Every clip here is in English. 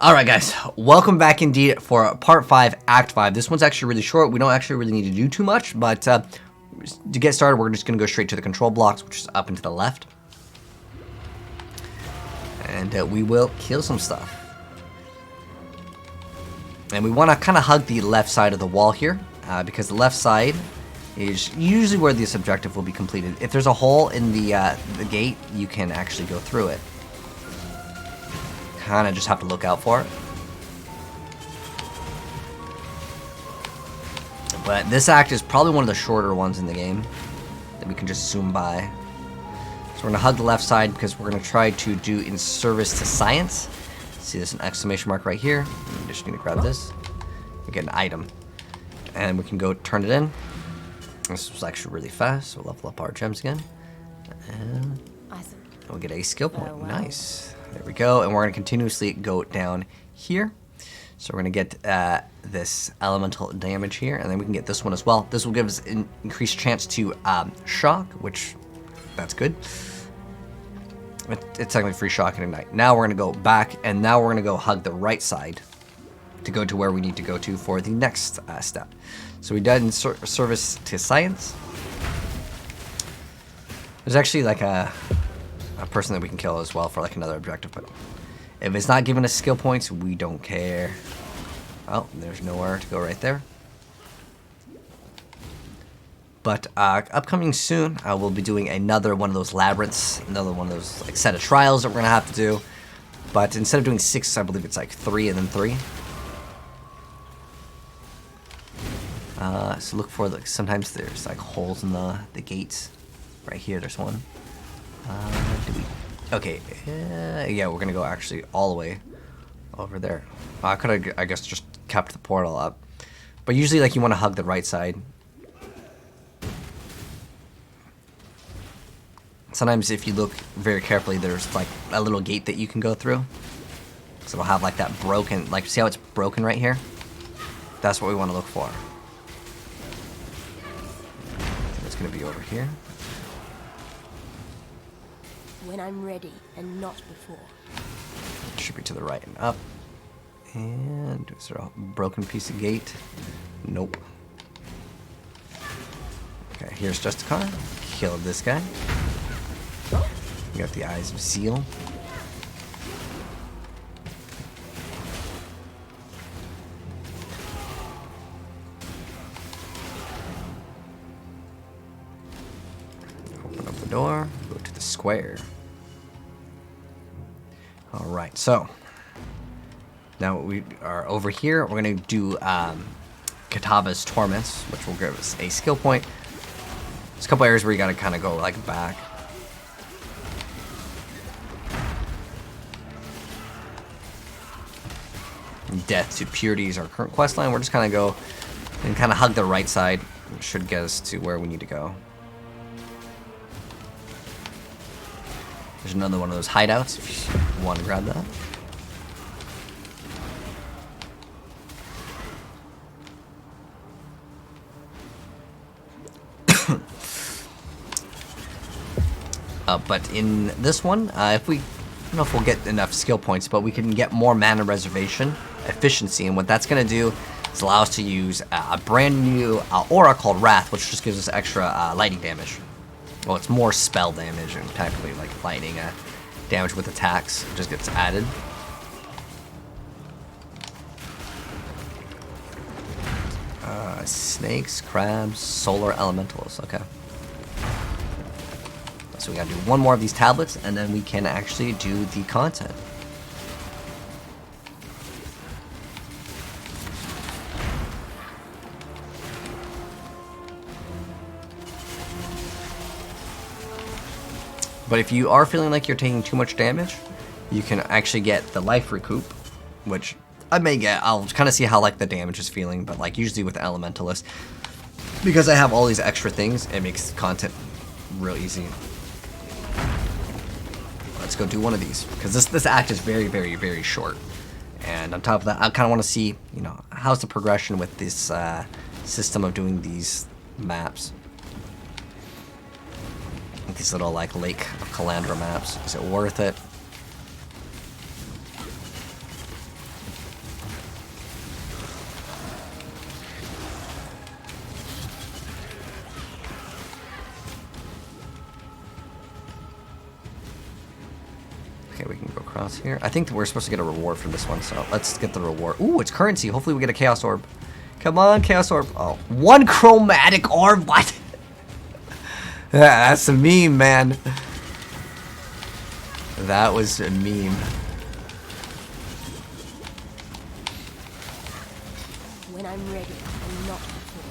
Alright guys, welcome back indeed for part 5, act 5. This one's actually really short. We don't actually really need to do too much, but to get started, we're just going to go straight to the control blocks, which is up and to the left. And we will kill some stuff. And we want to kind of hug the left side of the wall here, because the left side is usually where this objective will be completed. If there's a hole in the gate, you can actually go through it. Kind of just have to look out for it. But this act is probably one of the shorter ones in the game that we can just zoom by. So we're going to hug the left side because we're going to try to do in service to science. See, there's an exclamation mark right here. I'm just going to grab this. We get an item. And we can go turn it in. This was actually really fast, so we'll level up our gems again. And we'll get a skill point. Nice. There we go, and we're going to continuously go down here. So we're going to get this elemental damage here, and then we can get this one as well. This will give us an increased chance to shock, which, that's good. It's technically free shock and ignite. Now we're going to go back, and now we're going to go hug the right side to go to where we need to go to for the next step. So we did in service to science. There's actually like a person that we can kill as well for like another objective, but if it's not giving us skill points, we don't care. Oh, there's nowhere to go right there. But upcoming soon, we'll be doing another one of those labyrinths, another one of those like set of trials that we're gonna have to do. But instead of doing 6, I believe it's like 3 and then 3. So look for like sometimes there's like holes in the gates. Right here, there's one. Okay, yeah, we're gonna go actually all the way over there. I could have, I guess, just kept the portal up. But usually, like, you want to hug the right side. Sometimes if you look very carefully, there's like a little gate that you can go through. So it'll have like that broken, like, see how it's broken right here? That's what we want to look for. I think it's gonna be over here. When I'm ready and not before. It should be to the right and up. And is there a broken piece of gate? Nope. Okay, here's just a car. Kill this guy. We got the Eyes of Seal. Open up the door. Go to the square. Alright, so now we are over here. We're going to do Kitava's Torments, which will give us a skill point. There's a couple areas where you got to kind of go like back. Death to Purity is our current quest line. We're just kind of go and kind of hug the right side. It should get us to where we need to go. There's another one of those hideouts if you want to grab that. But in this one, if we, I don't know if we'll get enough skill points, but we can get more mana reservation efficiency, and what that's going to do is allow us to use a brand new aura called Wrath, which just gives us extra lightning damage. Well, it's more spell damage and technically like lightning damage with attacks just gets added. Snakes, crabs, solar elementals. Okay. So we gotta do one more of these tablets, and then we can actually do the content. But if you are feeling like you're taking too much damage, you can actually get the life recoup, which I may get. I'll kind of see how like the damage is feeling, but like usually with Elementalist, because I have all these extra things, it makes content real easy. Let's go do one of these, because this act is very, very, very short. And on top of that, I kind of want to see, you know, how's the progression with this system of doing these maps. These little like Lake of Kalandra maps. Is it worth it? Okay, we can go across here. I think that we're supposed to get a reward for this one, so let's get the reward. Ooh, it's currency. Hopefully we get a Chaos Orb. Come on, Chaos Orb. Oh, one chromatic orb. What? That's a meme, man. That was a meme. When I'm ready and not before.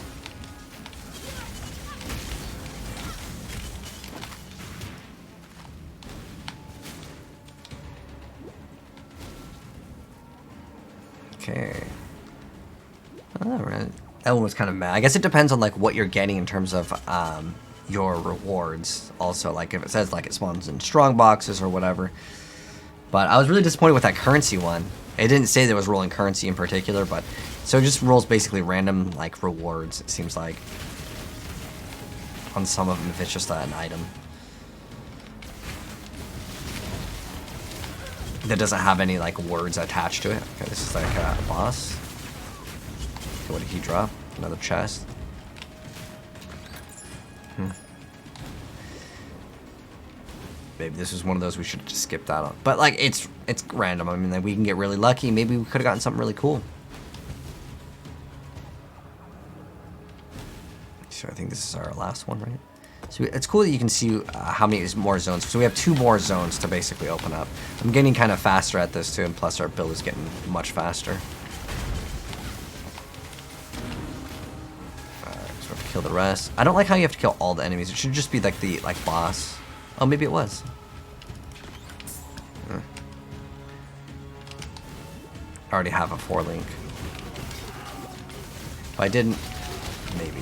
Okay. Alright. That one was kind of mad. I guess it depends on like what you're getting in terms of your rewards. Also, like if it says like it spawns in strong boxes or whatever. But I was really disappointed with that currency one. It didn't say there was rolling currency in particular, but so it just rolls basically random like rewards, it seems like. On some of them if it's just an item. That doesn't have any like words attached to it. Okay, this is like a boss. Okay, what did he drop? Another chest. Maybe this is one of those we should have just skipped out on. But like it's random. I mean, like, we can get really lucky. Maybe we could have gotten something really cool. So I think this is our last one, right? So it's cool that you can see how many more zones. So we have 2 more zones to basically open up. I'm getting kind of faster at this too, and plus our build is getting much faster. Alright, so we have to kill the rest. I don't like how you have to kill all the enemies. It should just be like the boss. Oh, maybe it was. I already have a 4 link. If I didn't, maybe.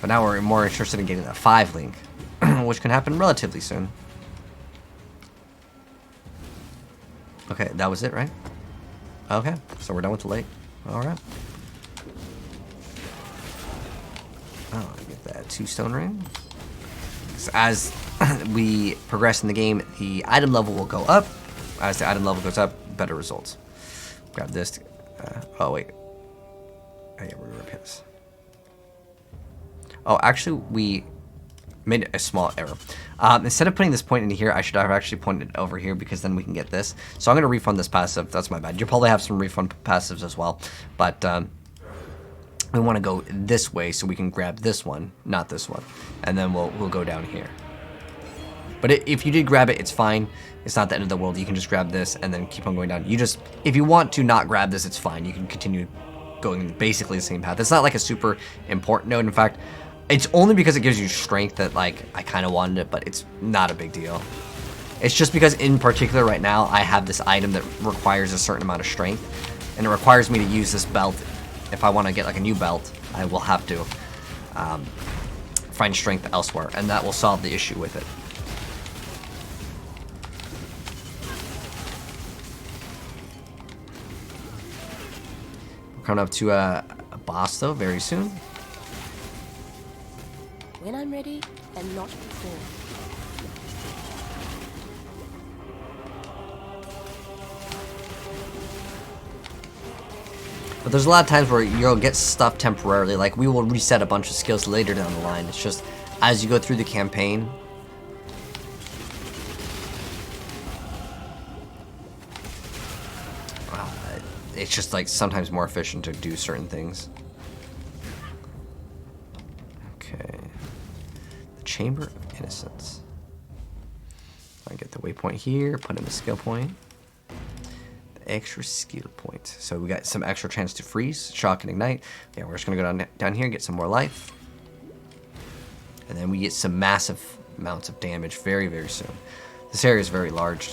But now we're more interested in getting that 5 link, which can happen relatively soon. Okay, that was it, right? Okay, so we're done with the lake. Alright. Oh, I get that 2 stone ring. So as we progress in the game, the item level will go up. As the item level goes up, better results. Grab this. Oh, wait. Oh, yeah, we're going to repair this. Oh, actually, we made a small error. Instead of putting this point into here, I should have actually pointed it over here because then we can get this. So I'm going to refund this passive. That's my bad. You'll probably have some refund passives as well. But we want to go this way so we can grab this one, not this one. And then we'll go down here. But if you did grab it, it's fine. It's not the end of the world. You can just grab this and then keep on going down. If you want to not grab this, it's fine. You can continue going basically the same path. It's not like a super important node. In fact, it's only because it gives you strength that like I kind of wanted it, but it's not a big deal. It's just because in particular right now I have this item that requires a certain amount of strength, and it requires me to use this belt. If I want to get like a new belt, I will have to find strength elsewhere, and that will solve the issue with it. We're coming up to a boss though very soon. When I'm ready and not before. But there's a lot of times where you'll get stuff temporarily. Like we will reset a bunch of skills later down the line. It's just as you go through the campaign. It's just like sometimes more efficient to do certain things. Okay. The Chamber of Innocence. I get the waypoint here, put in the skill point. The extra skill point. So we got some extra chance to freeze, shock, and ignite. Yeah, we're just gonna go down here and get some more life. And then we get some massive amounts of damage very, very soon. This area is very large.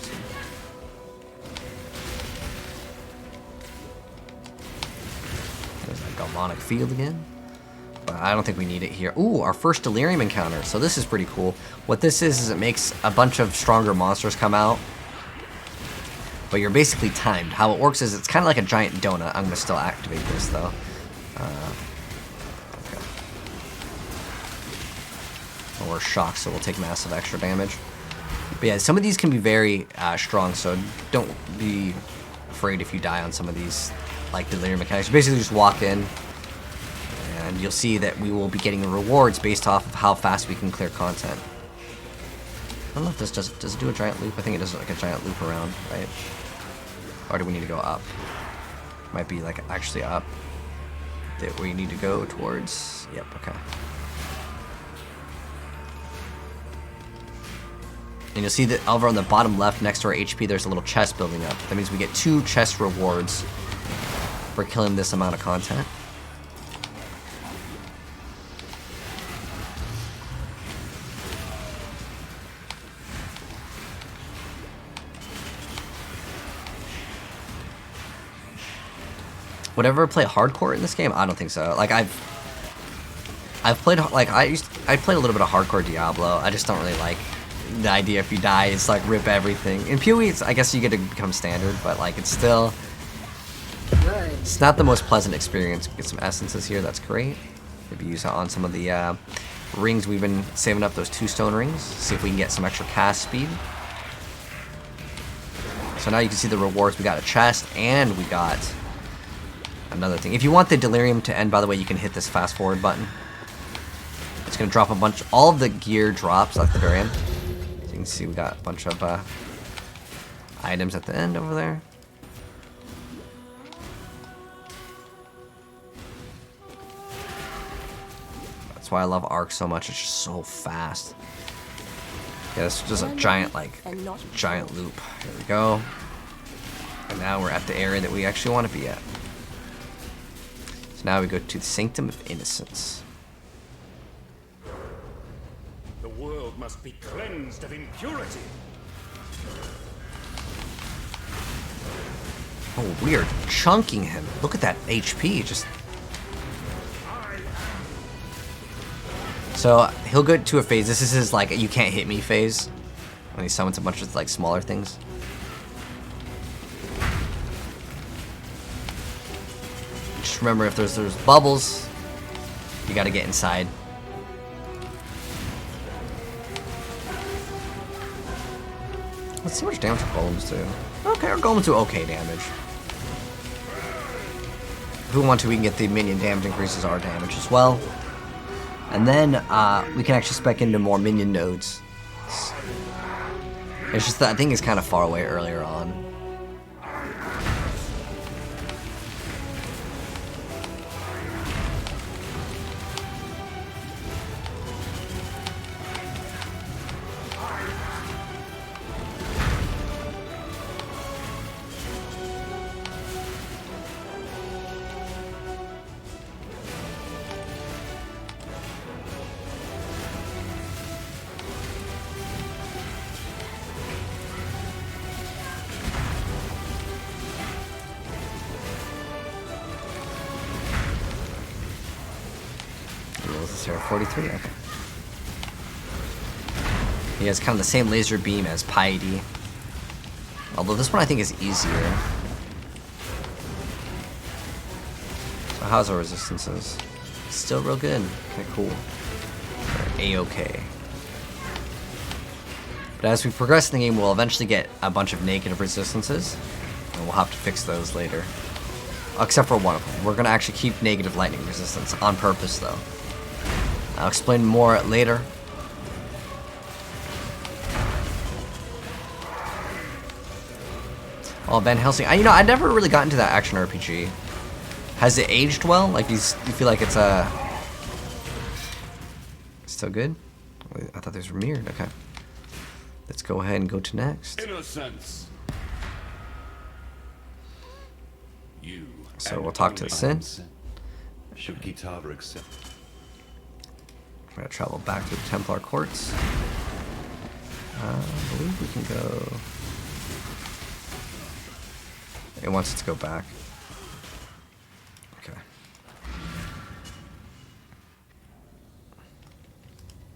There's that Galvanic Field again. But I don't think we need it here. Ooh, our first Delirium encounter. So this is pretty cool. What this is it makes a bunch of stronger monsters come out. But you're basically timed. How it works is it's kind of like a giant donut. I'm going to still activate this though. Okay. Well, we're shocked, so we'll take massive extra damage. But yeah, some of these can be very strong, so don't be afraid if you die on some of these like Delirium mechanics. You basically just walk in, and you'll see that we will be getting rewards based off of how fast we can clear content. don't know if this does it do a giant loop? I think it does like a giant loop around, right? Or do we need to go up? Might be like actually up that we need to go towards. Yep, okay. And you'll see that over on the bottom left next to our HP, there's a little chest building up. That means we get 2 chest rewards for killing this amount of content. Would I ever play hardcore in this game? I don't think so. Like I've played like I played a little bit of hardcore Diablo. I just don't really like the idea if you die, it's like rip everything. In PoE, it's, I guess you get to become standard, but like it's still, it's not the most pleasant experience. Get some essences here, that's great. Maybe use it on some of the rings we've been saving up, those 2 stone rings. See if we can get some extra cast speed. So now you can see the rewards. We got a chest and we got another thing. If you want the delirium to end, by the way, you can hit this fast forward button. It's gonna drop a bunch, all of the gear drops at the very end. So you can see we got a bunch of items at the end over there. That's why I love Ark so much. It's just so fast. Yeah, it's just a giant, like, giant loop. Here we go. And now we're at the area that we actually want to be at. So now we go to the Sanctum of Innocence. The world must be cleansed of impurity. Oh, we are chunking him. Look at that HP. Just. So he'll go to a phase. This is his like you can't hit me phase. When he summons a bunch of like smaller things. Just remember, if there's bubbles, you gotta get inside. Let's see how much damage our golems do. Okay, our golems do okay damage. If we want to, we can get the minion damage increases our damage as well. And then we can actually spec into more minion nodes. It's just that I think it's kind of far away earlier on. Here, 43, okay. He has kind of the same laser beam as Piety. Although this one I think is easier. So how's our resistances? Still real good. Okay, cool. A-okay. But as we progress in the game, we'll eventually get a bunch of negative resistances. And we'll have to fix those later. Except for one of them. We're going to actually keep negative lightning resistance on purpose, though. I'll explain more later. Oh, Van Helsing. You know, I never really got into that action RPG. Has it aged well? Like, you feel like it's still good? Wait, I thought these were mirrored. Okay. Let's go ahead and go to next. Innocence. You. So we'll talk to the Sin. Should Kitava accept? We're gonna travel back to the Templar Courts. I believe we can go. It wants us to go back. Okay.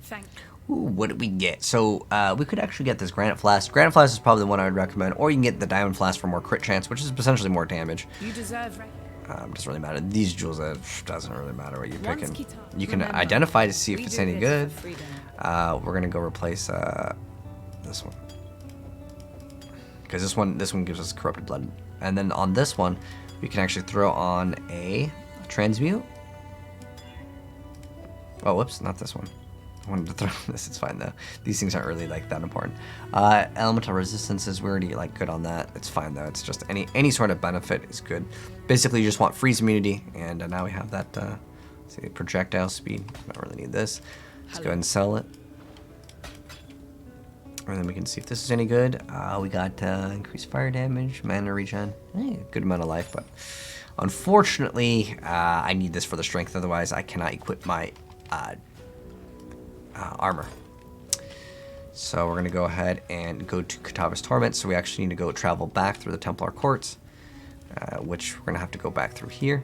Thank Ooh, what did we get? So we could actually get this Granite Flask. Granite Flask is probably the one I would recommend, or you can get the Diamond Flask for more crit chance, which is potentially more damage. you. Deserve right. Doesn't really matter. These jewels, doesn't really matter what you're picking. You can identify to see if it's any good. We're gonna go replace this one because this one gives us corrupted blood, and then on this one we can actually throw on a transmute. Oh, whoops, not this one. I wanted to throw this. It's fine though. These things aren't really like that important. Elemental resistances, we're already like good on that. It's fine though. It's just any sort of benefit is good. Basically, you just want freeze immunity, and now we have that. See, projectile speed. Don't really need this. Let's go ahead and sell it, and then we can see if this is any good. We got increased fire damage, mana regen, good amount of life, but unfortunately, I need this for the strength. Otherwise, I cannot equip my armor. So we're going to go ahead and go to Kitava's Torments. So we actually need to go travel back through the Templar Courts, which we're going to have to go back through here.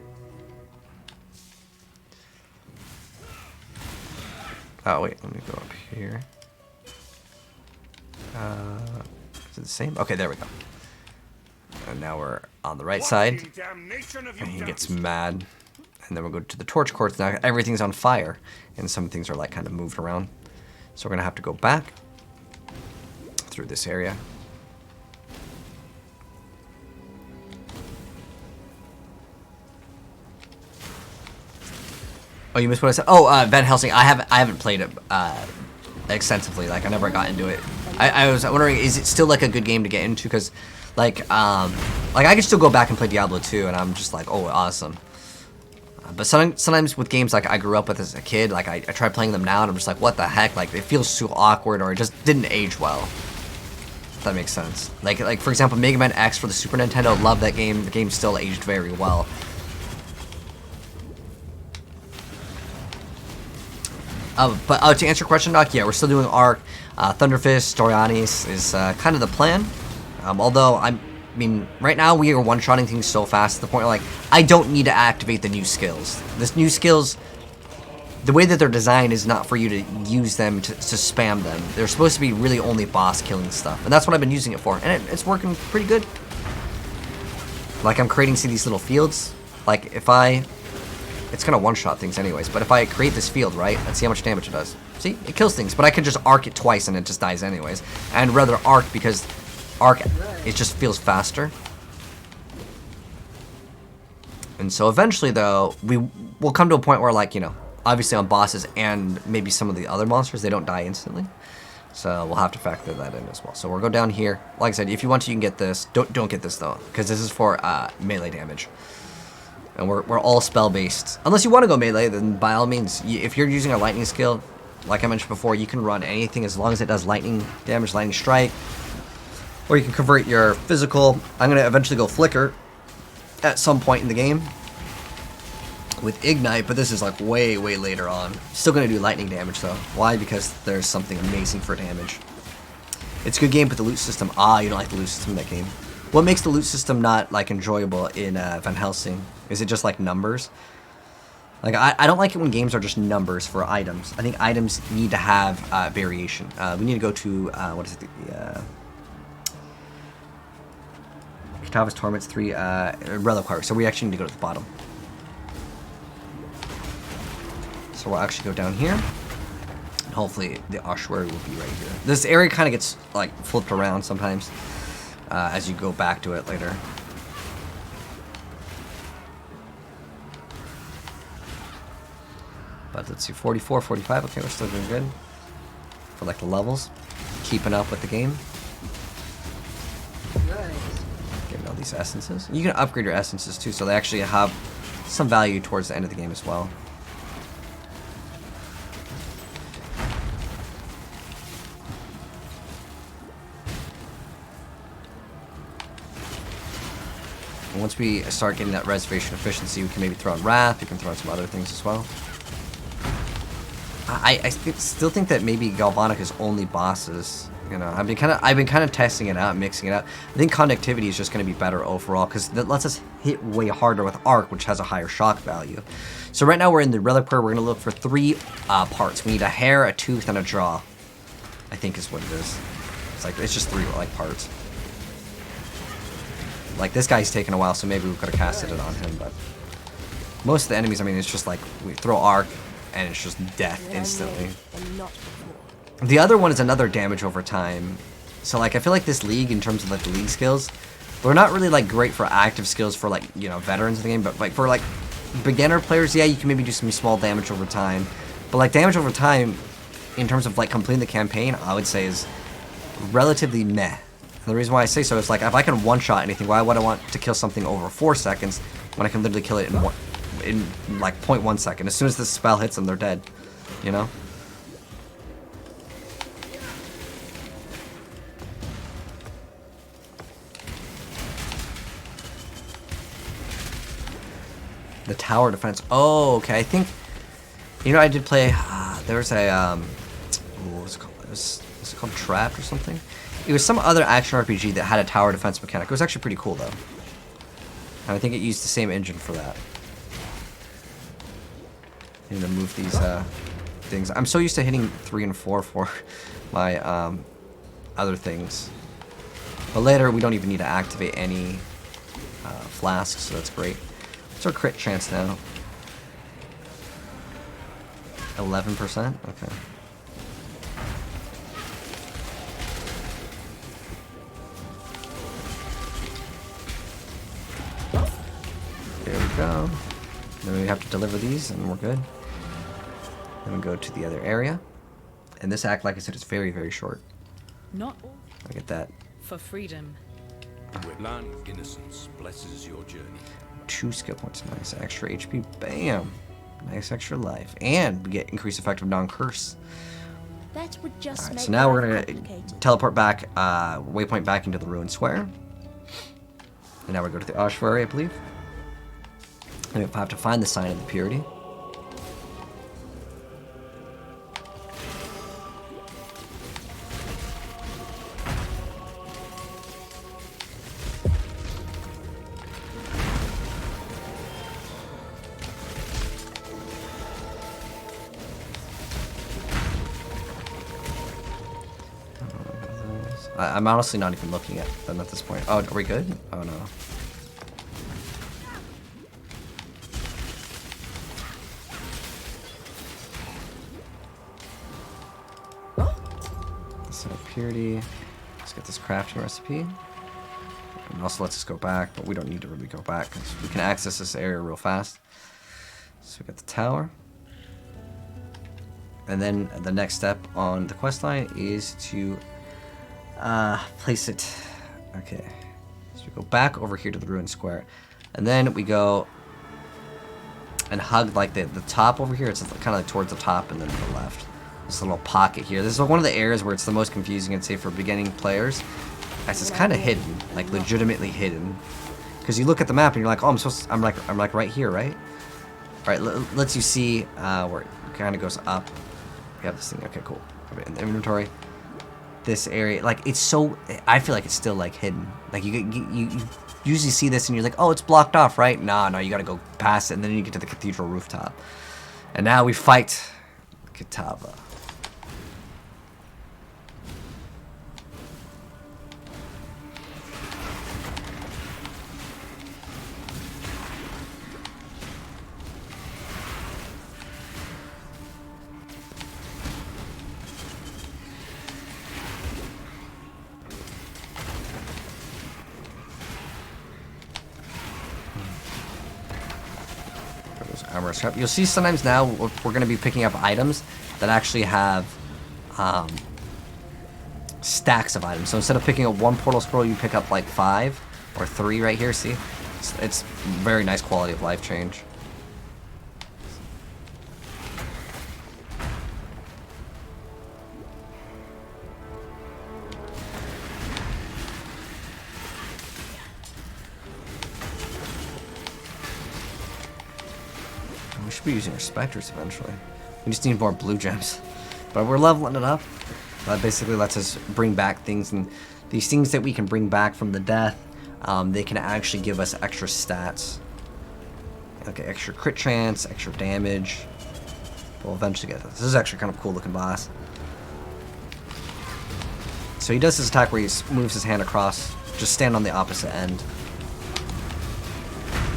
Oh, wait, let me go up here. Is it the same? Okay, there we go. And now we're on the right side. And he gets mad. And then we'll go to the Torch Courts. Now everything's on fire. And some things are like kind of moved around. So we're going to have to go back through this area. Oh, you missed what I said? Oh, Van Helsing. I haven't played it extensively. Like, I never got into it. I was wondering, is it still like a good game to get into? Because, like I could still go back and play Diablo 2, and I'm just like, oh, awesome. But sometimes with games like I grew up with as a kid, like I try playing them now, and I'm just like, what the heck? Like, it feels so awkward, or it just didn't age well. If that makes sense. Like for example, Mega Man X for the Super Nintendo. Love that game. The game still aged very well. But to answer your question, Doc, yeah, we're still doing Arc. Thunderfist, Dorianis is kind of the plan. Although, I mean, right now we are one-shotting things so fast to the point where, like, I don't need to activate the new skills. This new skills, the way that they're designed is not for you to use them to spam them. They're supposed to be really only boss-killing stuff. And that's what I've been using it for. And it's working pretty good. Like, I'm creating, see, these little fields. Like, if I... It's gonna one-shot things anyways, but if I create this field, right, let's see how much damage it does. See, it kills things, but I could just arc it twice and it just dies anyways. And rather arc because arc, it just feels faster. And so eventually, though, we will come to a point where, like, you know, obviously on bosses and maybe some of the other monsters, they don't die instantly. So we'll have to factor that in as well. So we'll go down here. Like I said, if you want to, you can get this. Don't get this, though, because this is for melee damage. And we're all spell-based. Unless you want to go melee, then by all means, if you're using a lightning skill, like I mentioned before, you can run anything as long as it does lightning damage, lightning strike. Or you can convert your physical. I'm going to eventually go flicker at some point in the game with ignite, but this is like way later on. Still going to do lightning damage though. Why? Because there's something amazing for damage. It's a good game, but the loot system, you don't like the loot system in that game. What makes the loot system not like enjoyable in Van Helsing? Is it just like numbers? Like, I don't like it when games are just numbers for items. I think items need to have variation. We need to go to, what is it? Kitava's Torments 3 Reliquary. So we actually need to go to the bottom. So we'll actually go down here. And hopefully the ossuary will be right here. This area kind of gets like flipped around sometimes as you go back to it later. But let's see, 44, 45. Okay, we're still doing good for like the levels. Keeping up with the game. Getting all these essences. You can upgrade your essences too, so they actually have some value towards the end of the game as well. And once we start getting that reservation efficiency, we can maybe throw in Wrath. We can throw in some other things as well. I still think that maybe Galvanic is only bosses. You know, I've been kind of testing it out, mixing it out. I think conductivity is just going to be better overall because that lets us hit way harder with Arc, which has a higher shock value. So right now we're in the Reliquary. We're going to look for 3 parts. We need a hair, a tooth, and a jaw. I think is what it is. It's just 3 like parts. Like this guy's taking a while, so maybe we could have casted it on him. But most of the enemies, I mean, it's just like we throw Arc. And it's just death instantly. The other one is another damage over time. So like I feel like this league, in terms of like the league skills, they're not really like great for active skills for like, you know, veterans of the game, but like for like beginner players, yeah, you can maybe do some small damage over time. But like damage over time in terms of like completing the campaign, I would say is relatively meh. And the reason why I say so is like if I can one-shot anything, why would I want to kill something over 4 seconds when I can literally kill it in like 0.1 second? As soon as this spell hits them, they're dead. You know? The tower defense. Oh, okay. I think, you know, I did play. There was a what was it called? Was it called Trapped or something? It was some other action RPG that had a tower defense mechanic. It was actually pretty cool though, and I think it used the same engine for that. I need to move these things. I'm so used to hitting 3 and 4 for my other things, but later we don't even need to activate any flasks, so that's great. What's our crit chance now? 11%? Okay. There we go. Then we have to deliver these and we're good. Then we go to the other area. And this act, like I said, is very, very short. Not all I get that. for freedom. Where land innocence blesses your journey. 2 skill points. Nice. Extra HP. Bam. Nice extra life. And we get increased effective non-curse. That would just Alright, make so now we're life going to complicated. teleport back, waypoint back into the ruined square. And now we go to the ossuary, I believe. And we have to find the sign of the purity. I'm honestly not even looking at them at this point. Oh, are we good? Oh no. So purity. Let's get this crafting recipe. And also lets us go back, but we don't need to really go back because we can access this area real fast. So we got the tower. And then the next step on the quest line is to place it. Okay. So we go back over here to the ruined square. And then we go and hug like the top over here. It's kind of like towards the top and then to the left. This little pocket here. This is one of the areas where it's the most confusing, I'd say, for beginning players. As it's kind of hidden, like legitimately hidden. Because you look at the map and you're like, oh, I'm like right here, right? All right, lets you see where it kind of goes up. We have this thing. Okay, cool. In the inventory. This area, like it's so, I feel like it's still like hidden. Like you usually see this and you're like, oh, it's blocked off, right? No, you gotta go past it and then you get to the cathedral rooftop. And now we fight Kitava. Armor scrap. You'll see sometimes now we're going to be picking up items that actually have stacks of items. So instead of picking up 1 portal scroll, you pick up like 5 or 3 right here. See, it's very nice quality of life change. We should be using our specters eventually. We just need more blue gems. But we're leveling it up. That basically lets us bring back things, and these things that we can bring back from the death, they can actually give us extra stats. Okay, extra crit chance, extra damage. We'll eventually get this. This is actually kind of cool looking boss. So he does his attack where he moves his hand across. Just stand on the opposite end.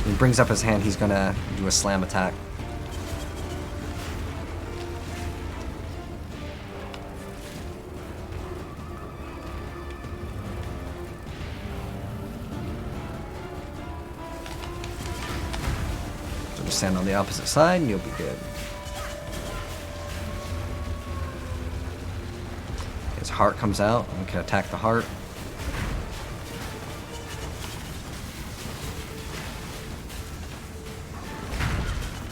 When he brings up his hand, he's gonna do a slam attack. So just stand on the opposite side and you'll be good. heart comes out, we can attack the heart.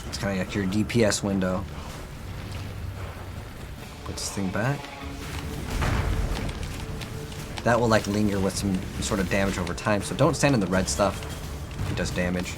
It's kind of like your DPS window. Put this thing back. That will like linger with some sort of damage over time, so don't stand in the red stuff. It does damage.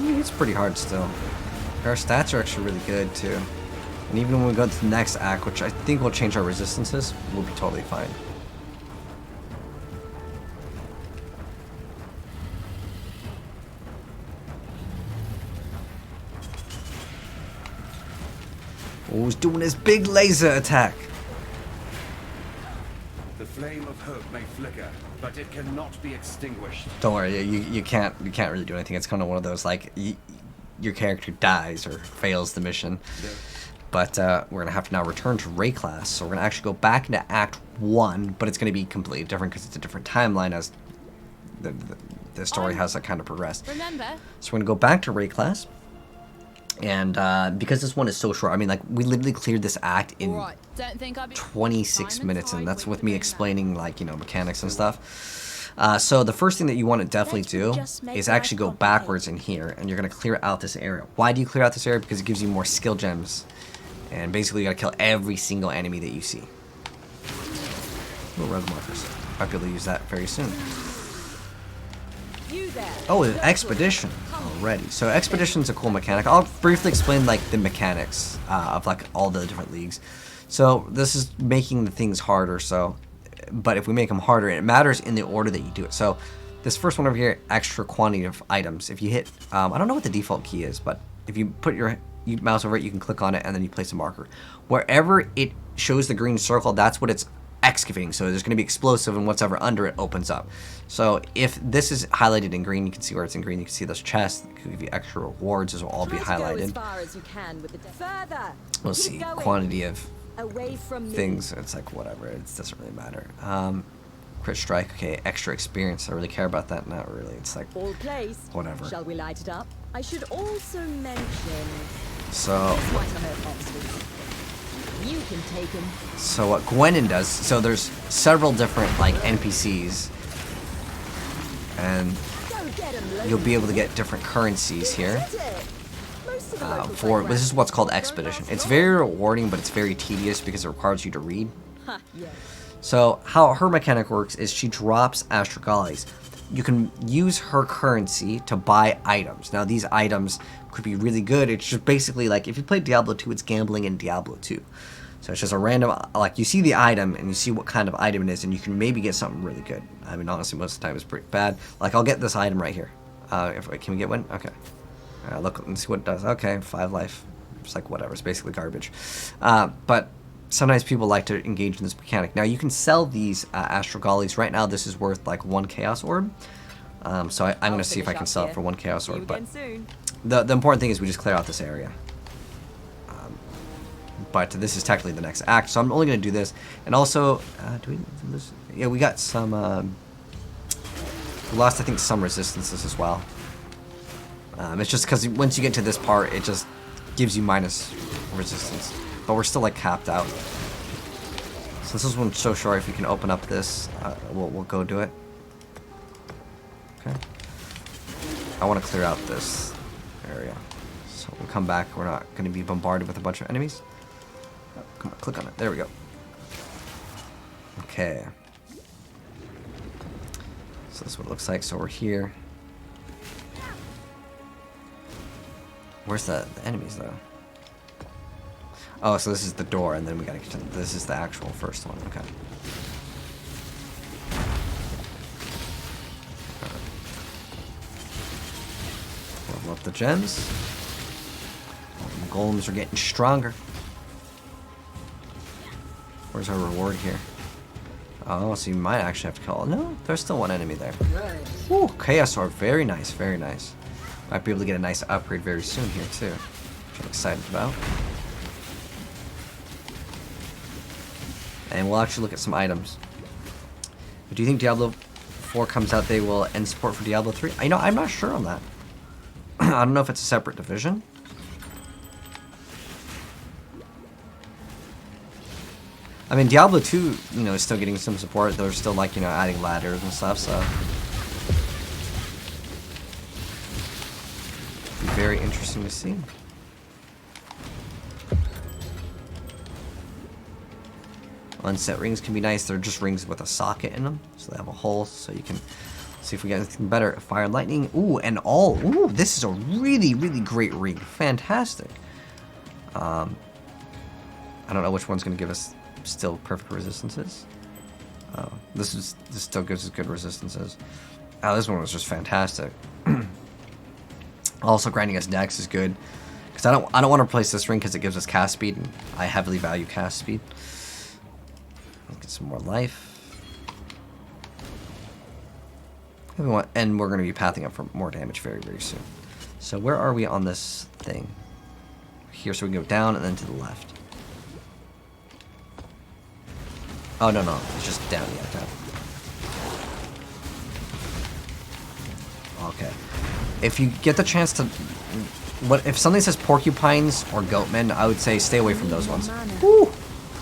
It's pretty hard still. Our stats are actually really good too. And even when we go to the next act, which I think will change our resistances, we'll be totally fine. Oh, he's doing his big laser attack. The flame of hope may flicker, but it cannot be extinguished. Don't worry, you can't really do anything. It's kind of one of those like your character dies or fails the mission. Yeah. But we're gonna have to now return to Ray class. So we're gonna actually go back into Act 1, but it's gonna be completely different because it's a different timeline as the story has like kind of progressed. Remember? So we're gonna go back to Ray class. And because this one is so short, I mean, like, we literally cleared this act in Right. Don't think I'll be 26 minutes, and that's with me explaining, like, you know, mechanics and stuff. So the first thing that you want to definitely do is actually go backwards in here, and you're going to clear out this area. Why do you clear out this area? Because it gives you more skill gems, and basically you got to kill every single enemy that you see. Little red markers. Might be able to use that very soon. Oh, an expedition already. So expedition's a cool mechanic. I'll briefly explain like the mechanics of like all the different leagues. So this is making the things harder. So, but if we make them harder, it matters in the order that you do it. So this first one over here, extra quantity of items. If you hit, I don't know what the default key is, but if you put your mouse over it, you can click on it and then you place a marker. Wherever it shows the green circle, that's what it's excavating. So there's going to be explosive, and whatever under it opens up. So if this is highlighted in green, you can see where it's in green. You can see those chests. It could give you extra rewards. Those will all be highlighted. We'll see quantity of things. It's like whatever. It doesn't really matter. Crit strike. Okay, extra experience. I really care about that. Not really. It's like whatever. Shall we light it up? I should also mention. So. You can take him. So what Gwenin does, so there's several different like NPCs, and you'll be able to get different currencies here. This is what's called expedition. It's very rewarding, but it's very tedious because it requires you to read. So how her mechanic works is she drops astrogalies. You can use her currency to buy items. Now these items could be really good. It's just basically like if you play Diablo 2, it's gambling in Diablo 2. So it's just a random, like you see the item and you see what kind of item it is, and you can maybe get something really good. I mean, honestly, most of the time it's pretty bad. Like I'll get this item right here. Can we get one? Okay. Look and see what it does. Okay, 5 life. It's like whatever. It's basically garbage. But sometimes people like to engage in this mechanic. Now you can sell these astrogalies. Right now this is worth like 1 chaos orb. So I'm going to see if I can sell it for 1 chaos orb. But the important thing is we just clear out this area. But this is technically the next act, so I'm only going to do this. And also, do we lose? Yeah, we got some. We lost, I think, some resistances as well. It's just because once you get to this part, it just gives you minus resistance. But we're still like capped out. So this is one so short. If we can open up this, we'll go do it. Okay. I want to clear out this area, so we'll come back. We're not going to be bombarded with a bunch of enemies. Oh, come on, click on it. There we go. Okay. So this is what it looks like. So we're here. Where's the enemies though? Oh, so this is the door, and then we gotta get to this is the actual first one. Okay. Level up the gems. The golems are getting stronger. Where's our reward here? Oh, so you might actually have to kill. No, there's still one enemy there. Ooh, chaos orb. Very nice, very nice. Might be able to get a nice upgrade very soon here too, which I'm excited about. And we'll actually look at some items. Do you think Diablo 4 comes out, they will end support for Diablo 3? You know, I'm not sure on that. I don't know if it's a separate division. I mean, Diablo 2, you know, is still getting some support. They're still, like, you know, adding ladders and stuff, so... Be very interesting to see. Unset rings can be nice. They're just rings with a socket in them, so they have a hole, so you can see if we get anything better. Fire and lightning. Ooh, and all. Ooh, this is a really, really great ring. Fantastic. I don't know which one's going to give us still perfect resistances. Oh, this still gives us good resistances. Oh, this one was just fantastic. Also, grinding us dex is good because I don't want to replace this ring because it gives us cast speed, and I heavily value cast speed. Let's get some more life. And we're going to be pathing up for more damage very, very soon. So where are we on this thing? Here, so we can go down and then to the left. Oh, no, it's just down, yeah, down. Okay. If you get the chance to... if something says porcupines or goatmen, I would say stay away from those ones. Woo!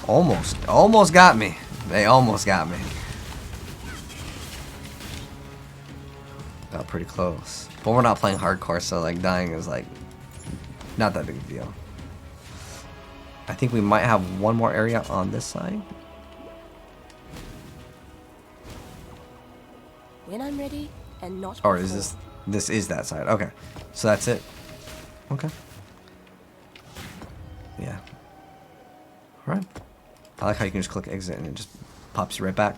Almost got me. They almost got me. Got pretty close. But we're not playing hardcore, so like dying is like not that big a deal. I think we might have one more area on this side. When I'm ready, and not. Or is this? This is that side. Okay, so that's it. Okay. Yeah. All right. I like how you can just click exit and it just pops you right back.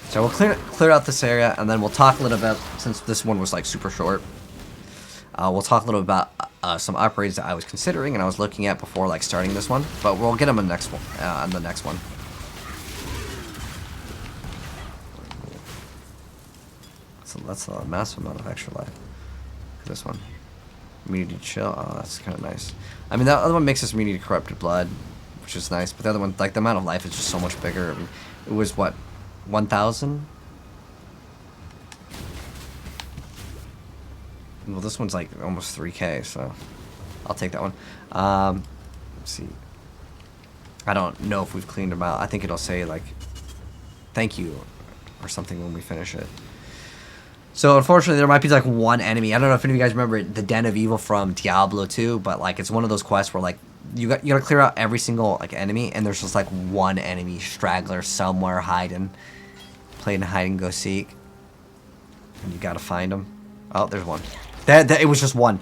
So we'll clear out this area, and then we'll talk a little bit, since this one was like super short. We'll talk a little about some upgrades that I was considering and I was looking at before like starting this one, but we'll get them in the next one. On the next one. So that's a massive amount of extra life. This one, immunity chill. Oh, that's kind of nice. I mean, that other one makes us immunity to corrupted blood, which is nice. But the other one, like the amount of life is just so much bigger. I mean, it was what, 1,000? Well, this one's like almost 3K, so I'll take that one. Let's see. I don't know if we've cleaned them out. I think it'll say like, thank you, or something when we finish it. So unfortunately, there might be like one enemy. I don't know if any of you guys remember the Den of Evil from Diablo 2, but like it's one of those quests where like you gotta clear out every single like enemy, and there's just like one enemy straggler somewhere hiding, playing hide and go seek, and you gotta find them. Oh, there's one. That it was just one.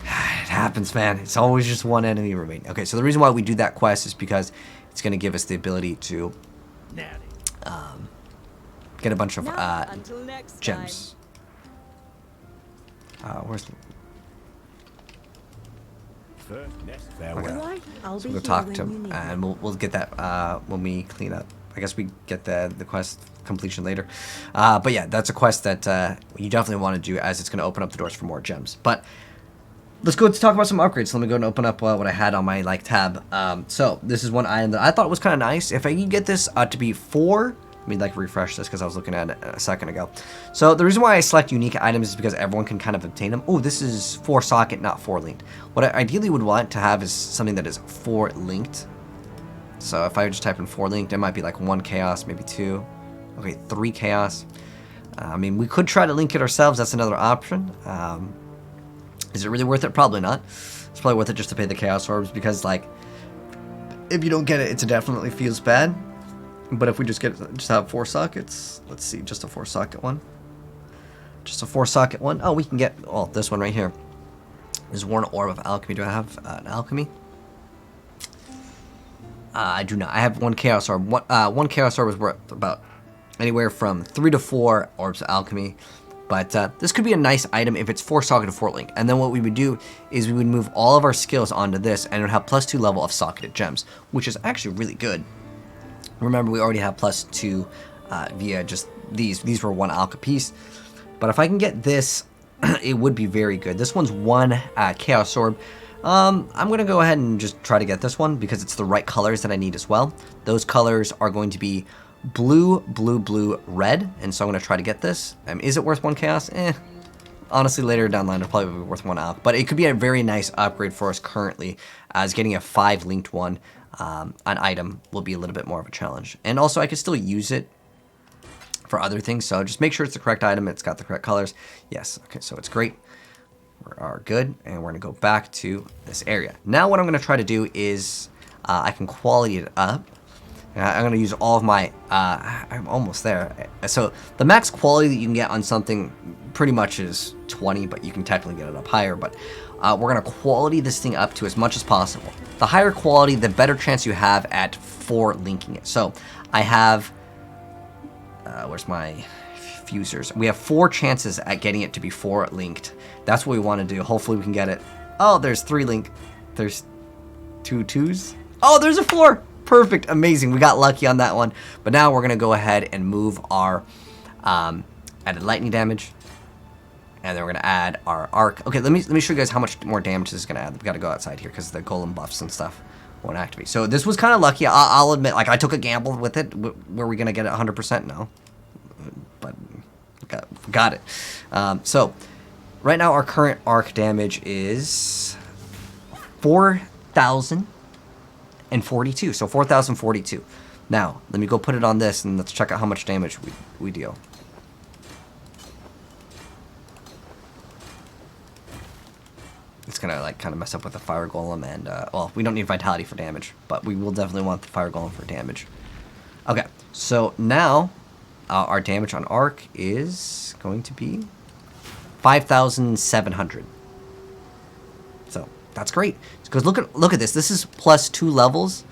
It happens, man. It's always just one enemy remaining. Okay, so the reason why we do that quest is because it's gonna give us the ability to get a bunch of gems. Where's the... Okay. So we'll talk to him, and we'll get that when we clean up. I guess we get the quest completion later. But yeah, that's a quest that you definitely want to do, as it's going to open up the doors for more gems. But let's go to talk about some upgrades. So let me go and open up what I had on my like tab. So this is one item that I thought was kind of nice. If I can get this to be 4. Let me like refresh this because I was looking at it a second ago. So the reason why I select unique items is because everyone can kind of obtain them. Oh, this is 4 socket, not 4 linked. What I ideally would want to have is something that is 4 linked. So if I just type in 4 linked, it might be like 1 chaos, maybe 2. Okay, 3 chaos. I mean, we could try to link it ourselves. That's another option. Is it really worth it? Probably not. It's probably worth it just to pay the chaos orbs, because like if you don't get it, it definitely feels bad. But if we just have 4 sockets, let's see, just a 4 socket one. Just a 4 socket one. Oh, we can get, oh, this one right here. Is Worn Orb of Alchemy. Do I have an alchemy? I do not. I have 1 chaos orb. One chaos orb is worth about anywhere from 3 to 4 orbs of alchemy. But this could be a nice item if it's 4 socket to 4 link. And then what we would do is we would move all of our skills onto this, and it would have +2 level of socketed gems, which is actually really good. Remember, we already have +2 via just these. These were 1 alka piece. But if I can get this it would be very good. This one's 1 Chaos Orb. I'm going to go ahead and just try to get this one because it's the right colors that I need as well. Those colors are going to be blue, blue, blue, red, and so I'm going to try to get this. Is it worth 1 Chaos? Honestly, later down the line, it'll probably be worth 1 alch, but it could be a very nice upgrade for us currently, as getting a 5 linked one, an item, will be a little bit more of a challenge. And also, I could still use it for other things, so just make sure it's the correct item, it's got the correct colors. Yes, okay, so it's great. We are good, and we're going to go back to this area. Now what I'm going to try to do is, I can quality it up. I'm going to use all of my, I'm almost there. So the max quality that you can get on something pretty much is 20, but you can technically get it up higher. But we're going to quality this thing up to as much as possible. The higher quality, the better chance you have at 4 linking it. So I have, where's my fusers? We have 4 chances at getting it to be 4 linked. That's what we want to do. Hopefully we can get it. Oh, there's 3 link. There's 2 2s. Oh, there's a 4. Perfect, amazing. We got lucky on that one. But now we're gonna go ahead and move our added lightning damage, and then we're gonna add our arc. Okay, let me show you guys how much more damage this is gonna add. We gotta go outside here because the golem buffs and stuff won't activate. So this was kind of lucky. I'll admit, like, I took a gamble with it. Were we gonna get it 100%? No, but got it. So right now our current arc damage is 4,042. So 4,042. Now, let me go put it on this and let's check out how much damage we deal. It's gonna like kind of mess up with the fire golem and well, we don't need vitality for damage, but we will definitely want the fire golem for damage. Okay, so now our damage on arc is going to be 5,700. So that's great. Because look at this. This is plus 2 levels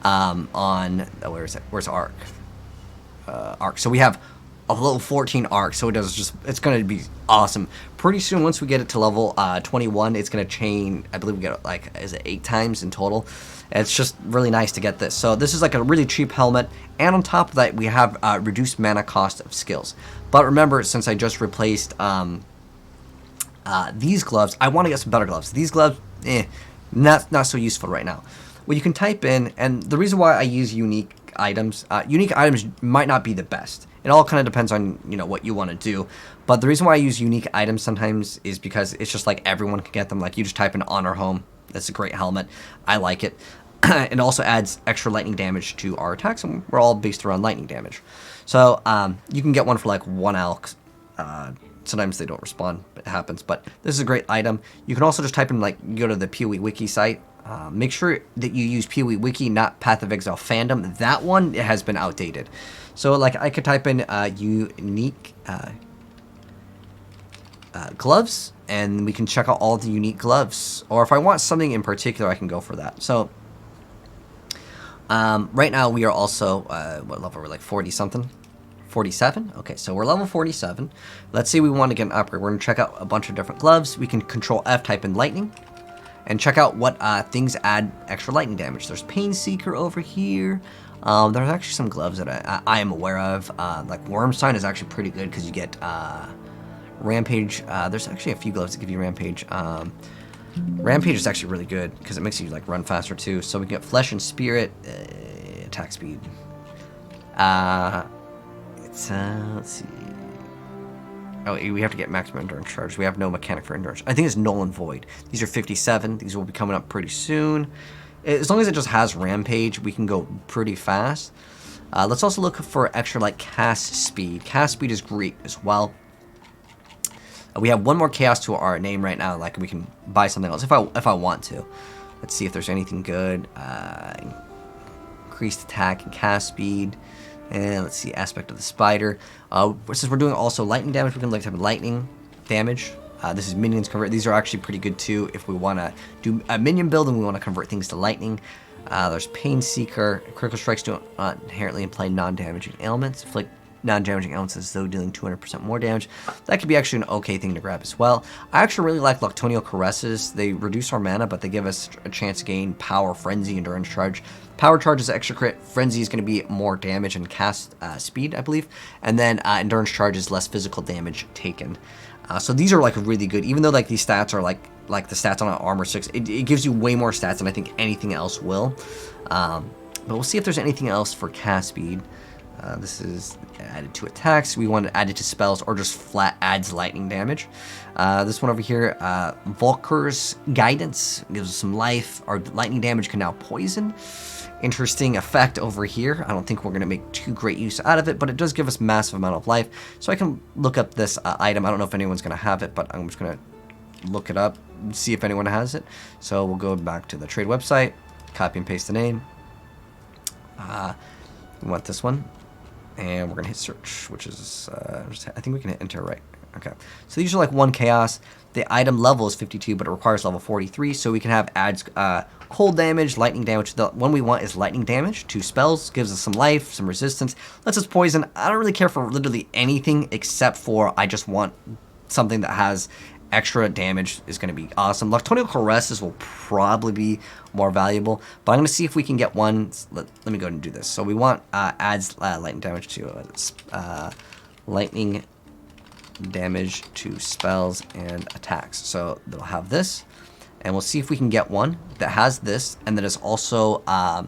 on where is it? Where's arc? Arc. So we have a level 14 arc. So it's going to be awesome. Pretty soon, once we get it to level 21, it's going to chain. I believe we get like, is it 8 times in total? It's just really nice to get this. So this is like a really cheap helmet, and on top of that, we have reduced mana cost of skills. But remember, since I just replaced these gloves, I want to get some better gloves. These gloves, not so useful right now. Well, you can type in, and the reason why I use unique items might not be the best. It all kind of depends on, you know, what you want to do. But the reason why I use unique items sometimes is because it's just like everyone can get them. Like you just type in honor home. That's a great helmet. I like it. It also adds extra lightning damage to our attacks, and we're all based around lightning damage. So you can get one for like 1 alch. Sometimes they don't respond, it happens, but this is a great item. You can also just type in, like, go to the PoE Wiki site. Make sure that you use PoE Wiki, not Path of Exile Fandom. That one has been outdated. So, like, I could type in unique gloves, and we can check out all the unique gloves. Or if I want something in particular, I can go for that. So, right now we are also, what level are we, like 40-something? 47? Okay, so we're level 47. Let's say we want to get an upgrade. We're going to check out a bunch of different gloves. We can control F, type in lightning, and check out what things add extra lightning damage. There's Pain Seeker over here. There's actually some gloves that I am aware of. Like Wormstein is actually pretty good because you get Rampage. There's actually a few gloves that give you Rampage. Rampage is actually really good because it makes you like run faster too. So we get Flesh and Spirit, attack speed. Let's see. Oh, we have to get maximum endurance charge. We have no mechanic for endurance. I think it's null and void. These are 57. These will be coming up pretty soon. As long as it just has rampage, we can go pretty fast. Let's also look for extra like cast speed. Cast speed is great as well. We have 1 more chaos to our name right now. Like we can buy something else if I want to. Let's see if there's anything good. Increased attack and cast speed. And let's see, aspect of the spider. Since we're doing also lightning damage, we can like type of lightning damage. This is minions convert. These are actually pretty good too if we want to do a minion build and we want to convert things to lightning. There's Pain Seeker. Critical strikes do not inherently imply non-damaging ailments. Inflict non-damaging ailments as though dealing 200% more damage. That could be actually an okay thing to grab as well. I actually really like Loctonio Caresses. They reduce our mana, but they give us a chance to gain power, frenzy, endurance charge. Power charge is extra crit. Frenzy is going to be more damage and cast speed, I believe. And then endurance charge is less physical damage taken. So these are like really good, even though like these stats are like the stats on an armor 6. It gives you way more stats than I think anything else will. But we'll see if there's anything else for cast speed. This is added to attacks. We want to add it to spells or just flat adds lightning damage. This one over here, Volker's Guidance, gives us some life. Our lightning damage can now poison. Interesting effect over here. I don't think we're going to make too great use out of it, but it does give us massive amount of life. So I can look up this item. I don't know if anyone's going to have it, but I'm just going to look it up, see if anyone has it. So we'll go back to the trade website, copy and paste the name. We want this one. And we're going to hit search, which is, I think we can hit enter, right? Okay. So these are like 1 chaos. The item level is 52, but it requires level 43. So we can have adds cold damage, lightning damage. The one we want is lightning damage. 2 spells, gives us some life, some resistance, lets us poison. I don't really care for literally anything except for I just want something that has extra damage is going to be awesome. Nocturnal Caresses will probably be more valuable, but I'm going to see if we can get one. Let me go ahead and do this. So we want adds lightning damage to lightning damage to spells and attacks. So they'll have this, and we'll see if we can get one that has this, and that is also I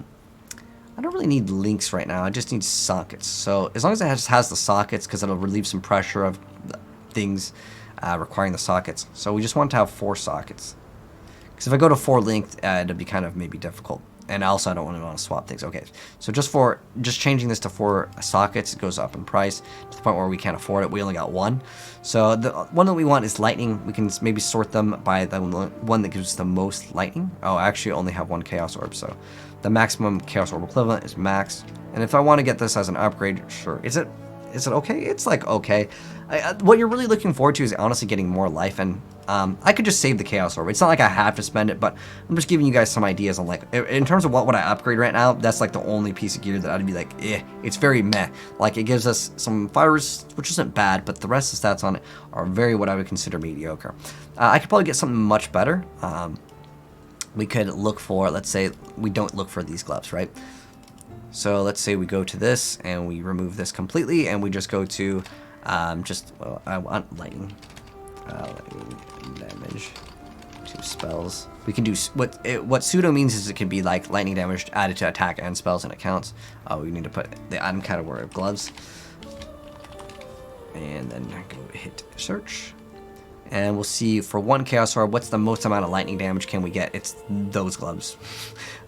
don't really need links right now. I just need sockets. So as long as it has the sockets, because it'll relieve some pressure of things requiring the sockets. So we just want to have 4 sockets, because if I go to 4 length, it'll be kind of maybe difficult. And also I don't want to swap things. Okay, so just changing this to 4 sockets, it goes up in price to the point where we can't afford it. We only got 1. So the one that we want is lightning. We can maybe sort them by the one that gives us the most lightning. Oh, I actually only have 1 chaos orb, so the maximum chaos orb equivalent is max. And if I want to get this as an upgrade, sure. Is it okay? It's like okay. What you're really looking forward to is honestly getting more life, and I could just save the Chaos Orb. It's not like I have to spend it, but I'm just giving you guys some ideas on like, in terms of what would I upgrade right now, that's like the only piece of gear that I'd be like, it's very meh. Like it gives us some fire resist, which isn't bad, but the rest of the stats on it are very what I would consider mediocre. I could probably get something much better. We could look for, let's say we don't look for these gloves, right? So let's say we go to this and we remove this completely, and we just go to I want lightning damage to spells. We can do what pseudo means is it can be like lightning damage added to attack and spells, and it counts. We need to put the item category of gloves, and then go hit search, and we'll see for 1 chaos orb what's the most amount of lightning damage can we get. It's those gloves.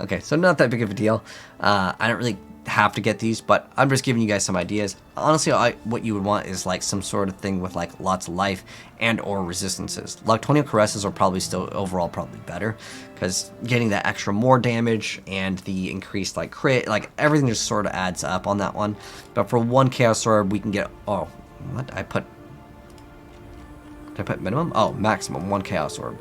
Okay, so not that big of a deal. I don't really have to get these, but I'm just giving you guys some ideas. Honestly, what you would want is like some sort of thing with like lots of life and or resistances. Nocturnal Caresses are probably still overall probably better, because getting that extra more damage and the increased like crit, like everything just sort of adds up on that one. But for 1 chaos orb we can get, oh, what did I put minimum? Oh, maximum 1 chaos orb.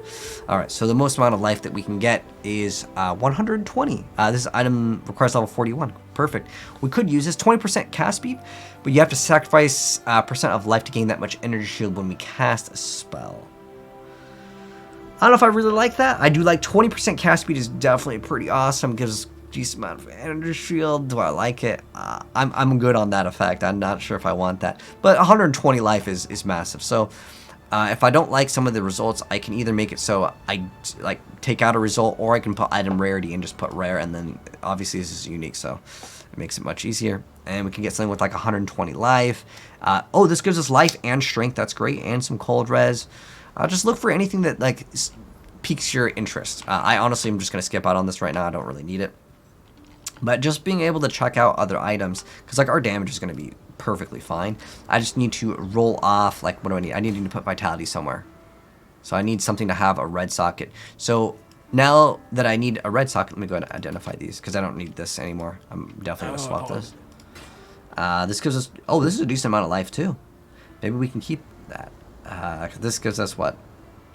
Alright, so the most amount of life that we can get is 120. This item requires level 41. Perfect. We could use this 20% cast speed, but you have to sacrifice percent of life to gain that much energy shield when we cast a spell. I don't know if I really like that. I do like 20% cast speed is definitely pretty awesome. Gives us a decent amount of energy shield. Do I like it? I'm good on that effect. I'm not sure if I want that. But 120 life is massive. So if I don't like some of the results, I can either make it so I like take out a result, or I can put item rarity and just put rare, and then obviously this is unique, so it makes it much easier. And we can get something with like 120 life. Oh, this gives us life and strength. That's great, and some cold res. Just look for anything that like piques your interest. I honestly am just gonna skip out on this right now. I don't really need it, but just being able to check out other items, because like our damage is gonna be perfectly fine. I just need to roll off, like, what do I need? I need to put vitality somewhere. So I need something to have a red socket. So now that I need a red socket, let me go ahead and identify these, because I don't need this anymore. I'm definitely going to swap this. This gives us, oh, this is a decent amount of life too. Maybe we can keep that. This gives us what?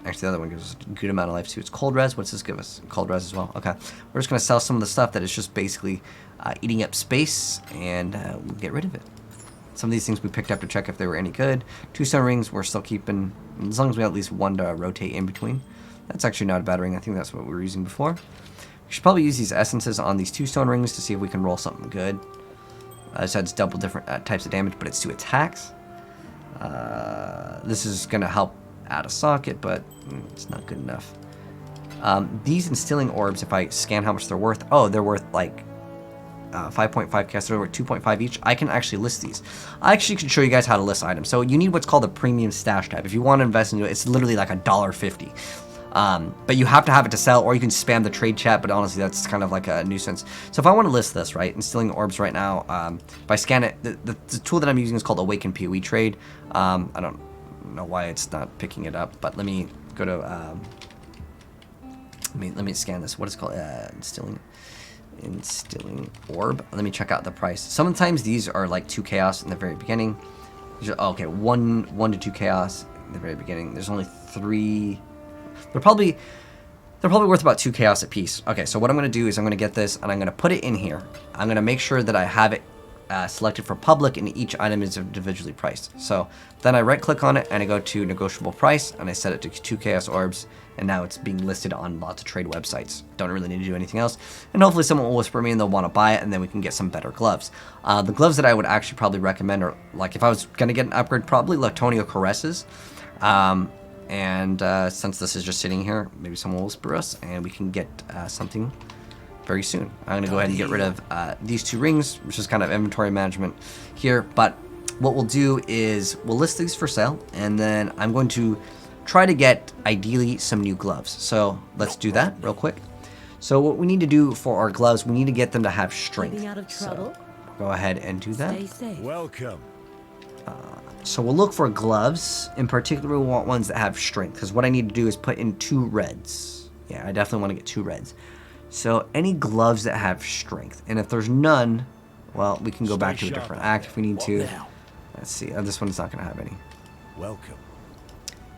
Actually, the other one gives us a good amount of life too. It's cold res. What's this give us? Cold res as well. Okay. We're just going to sell some of the stuff that is just basically eating up space, and we'll get rid of it. Some of these things we picked up to check if they were any good. 2 stone rings we're still keeping, as long as we have at least 1 to rotate in between. That's actually not a bad ring. I think that's what we were using before. We should probably use these essences on these 2 stone rings to see if we can roll something good. This adds double different types of damage, but it's to attacks. This is going to help add a socket, but it's not good enough. These instilling orbs, if I scan how much they're worth, oh, they're worth like 5.5 cast, they're worth 2.5 each. I can actually list these. I actually can show you guys how to list items. So you need what's called a premium stash tab. If you want to invest into it, it's literally like $1.50. But you have to have it to sell, or you can spam the trade chat, but honestly, that's kind of like a nuisance. So if I want to list this, right, instilling orbs right now, if I scan it, the tool that I'm using is called Awaken PoE Trade. I don't know why it's not picking it up, but let me go to, let me scan this. What is it called? Instilling orb. Let me check out the price. Sometimes these are like 2 chaos in the very beginning. Oh, okay, 1 to 2 chaos in the very beginning. There's only 3. They're probably worth about 2 chaos a piece. Okay, so what I'm going to do is I'm going to get this and I'm going to put it in here. I'm going to make sure that I have it selected for public and each item is individually priced. So then I right click on it and I go to negotiable price and I set it to 2 chaos orbs, and now it's being listed on lots of trade websites. Don't really need to do anything else, and hopefully someone will whisper me and they'll want to buy it, and then we can get some better gloves. The gloves that I would actually probably recommend are, like, if I was going to get an upgrade, probably Lactonio Caresses. Since this is just sitting here, maybe someone will whisper us and we can get something very soon. I'm going to go ahead and get rid of these 2 rings, which is kind of inventory management here. But what we'll do is we'll list these for sale, and then I'm going to try to get, ideally, some new gloves. So let's do that real quick. So what we need to do for our gloves, we need to get them to have strength. Keeping out of trouble. So go ahead and do that. Stay safe. Welcome. So we'll look for gloves. In particular, we want ones that have strength, because what I need to do is put in 2 reds. Yeah, I definitely want to get 2 reds. So any gloves that have strength. And if there's none, well, we can go back to a different act if we need to. Let's see. Oh, this one's not going to have any. Welcome.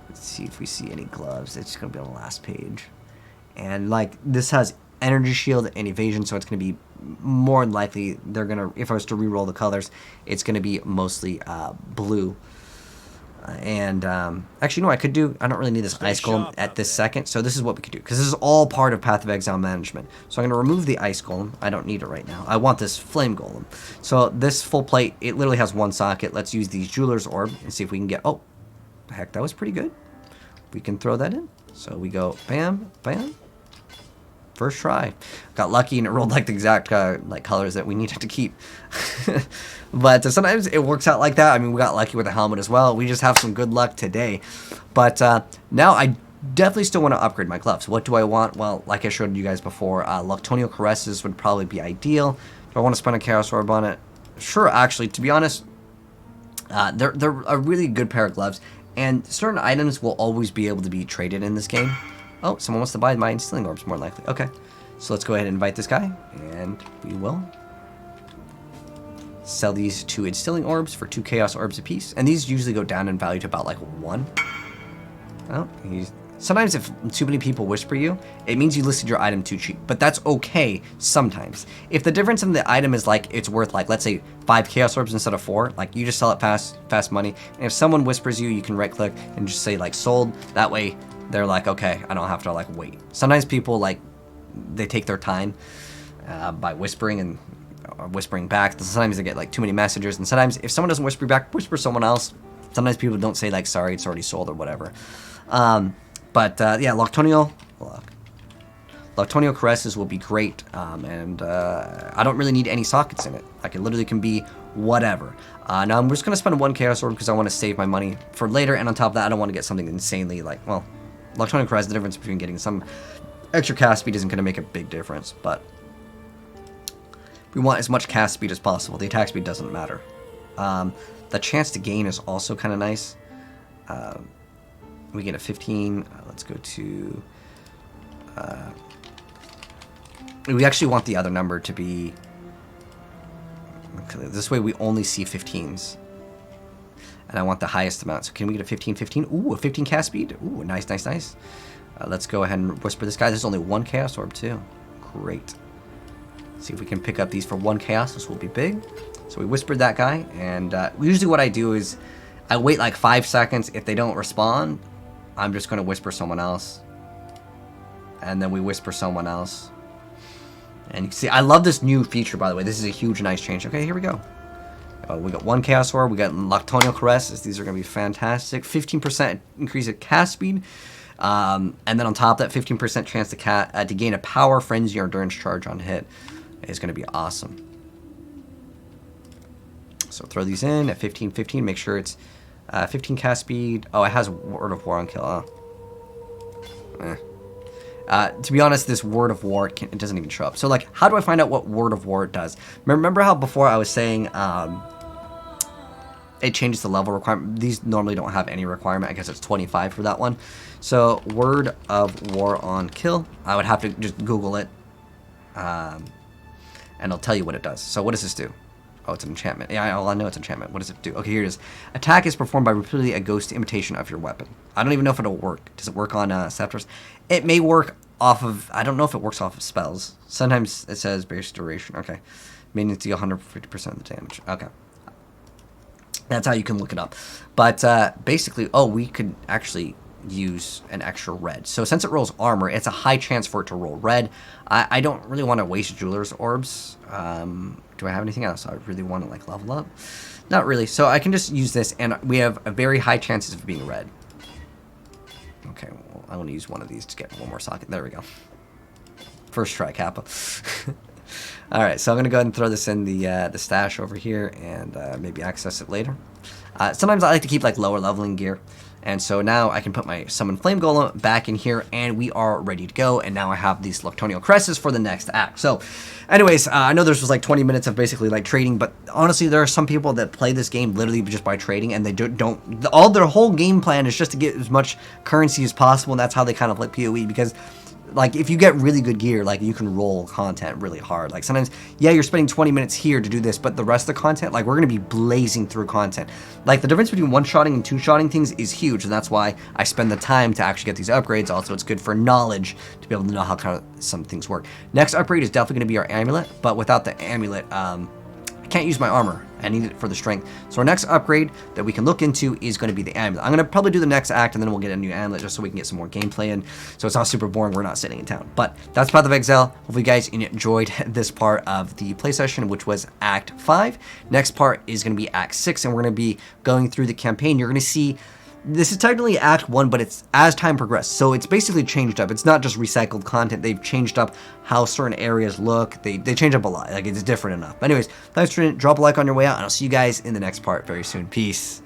Let's see if we see any gloves. It's going to be on the last page. And, like, this has energy shield and evasion, so it's going to be more than likely they're going to, if I was to re-roll the colors, it's going to be mostly blue. Actually, you know what I could do? I don't really need this ice golem at this second, so this is what we could do, because this is all part of Path of Exile management. So I'm going to remove the ice golem. I don't need it right now. I want this flame golem. So this full plate, it literally has 1 socket. Let's use the jeweler's orb and see if we can get, oh, heck, that was pretty good. We can throw that in. So we go bam, bam. First try. Got lucky and it rolled like the exact like colors that we needed to keep. But sometimes it works out like that. I mean, we got lucky with the helmet as well. We just have some good luck today. But now I definitely still want to upgrade my gloves. What do I want? Well, like I showed you guys before, Lactonio Caresses would probably be ideal. Do I want to spend a Chaos Orb on it? Sure, actually, to be honest, they're a really good pair of gloves. And certain items will always be able to be traded in this game. Oh, someone wants to buy my instilling orbs, more likely. Okay, so let's go ahead and invite this guy, and we will sell these 2 instilling orbs for 2 chaos orbs apiece. And these usually go down in value to about like 1. Oh, sometimes if too many people whisper you, it means you listed your item too cheap. But that's okay sometimes. If the difference in the item is like it's worth like, let's say 5 chaos orbs instead of 4, like you just sell it fast money. And if someone whispers you, you can right click and just say like sold. That way they're like, okay, I don't have to like wait. Sometimes people like, they take their time by whispering and whispering back. Sometimes they get like too many messages, and sometimes if someone doesn't whisper back, whisper someone else. Sometimes people don't say like, sorry, it's already sold or whatever. Yeah, Lactonio Caresses will be great, I don't really need any sockets in it. Like, it literally can be whatever. Now I'm just going to spend 1 Chaos Orb because I want to save my money for later, and on top of that, I don't want to get something insanely, like, well, Lactonio Caresses, the difference between getting some extra cast speed isn't going to make a big difference, but we want as much cast speed as possible. The attack speed doesn't matter. The chance to gain is also kind of nice. We get a 15. Let's go to... we actually want the other number to be... This way we only see 15s. And I want the highest amount. So can we get a 15, 15? Ooh, a 15 cast speed. Ooh, nice, nice, nice. Let's go ahead and whisper this guy. There's only 1 Chaos Orb, too. Great. See if we can pick up these for 1 Chaos. This will be big. So we whispered that guy. And usually what I do is I wait like 5 seconds. If they don't respond, I'm just going to whisper someone else. And then we whisper someone else. And you can see, I love this new feature, by the way. This is a huge, nice change. Okay, here we go. We got 1 Chaos Orb, we got Nocturnal Caresses. These are going to be fantastic. 15% increase of cast speed. And then on top of that, 15% chance to gain a Power, Frenzy, or Endurance charge on hit is going to be awesome. So throw these in at 15, 15. Make sure it's 15 cast speed. Oh, it has Word of War on kill. To be honest, this Word of War, it doesn't even show up. So, like, how do I find out what Word of War does? Remember how before I was saying it changes the level requirement? These normally don't have any requirement. I guess it's 25 for that one. So, Word of War on kill. I would have to just Google it. And it'll tell you what it does. So, what does this do? Oh, it's an enchantment. Yeah, I know it's enchantment. What does it do? Okay, here it is. Attack is performed by repeatedly a ghost imitation of your weapon. I don't even know if it'll work. Does it work on scepters? It may work off of... I don't know if it works off of spells. Sometimes it says base duration. Okay. Minions deal 150% of the damage. Okay. That's how you can look it up. But basically... Oh, we could actually use an extra red. So since it rolls armor, it's a high chance for it to roll red. I don't really want to waste Jeweler's Orbs. Do I have anything else I really want to like level up? Not really. So I can just use this, and we have a very high chances of being red. Okay, well, I want to use one of these to get one more socket. There we go. First try, Kappa. All right, so I'm gonna go ahead and throw this in the stash over here, and maybe access it later. Sometimes I like to keep like lower leveling gear. And so now I can put my Summon Flame Golem back in here, and we are ready to go. And now I have these Nocturnal Caresses for the next act. So, anyways, I know this was like 20 minutes of basically like trading, but honestly, there are some people that play this game literally just by trading, and they don't. All their whole game plan is just to get as much currency as possible, and that's how they kind of like PoE, because like if you get really good gear, like you can roll content really hard. Like sometimes, yeah, you're spending 20 minutes here to do this, but the rest of the content, like we're gonna be blazing through content. Like the difference between one-shotting and two-shotting things is huge, and that's why I spend the time to actually get these upgrades. Also, it's good for knowledge to be able to know how kind of some things work. Next upgrade is definitely gonna be our amulet, but without the amulet, I can't use my armor. I need it for the strength. So our next upgrade that we can look into is going to be the amulet. I'm going to probably do the next act, and then we'll get a new amulet just so we can get some more gameplay in. So it's not super boring. We're not sitting in town. But that's Path of Exile. Hopefully you guys enjoyed this part of the play session, which was Act 5. Next part is going to be Act 6, and we're going to be going through the campaign. You're going to see... This is technically Act 1, but it's as time progressed. So it's basically changed up. It's not just recycled content. They've changed up how certain areas look. They changed up a lot. Like, it's different enough. But anyways, thanks for tuning in. Drop a like on your way out, and I'll see you guys in the next part very soon. Peace.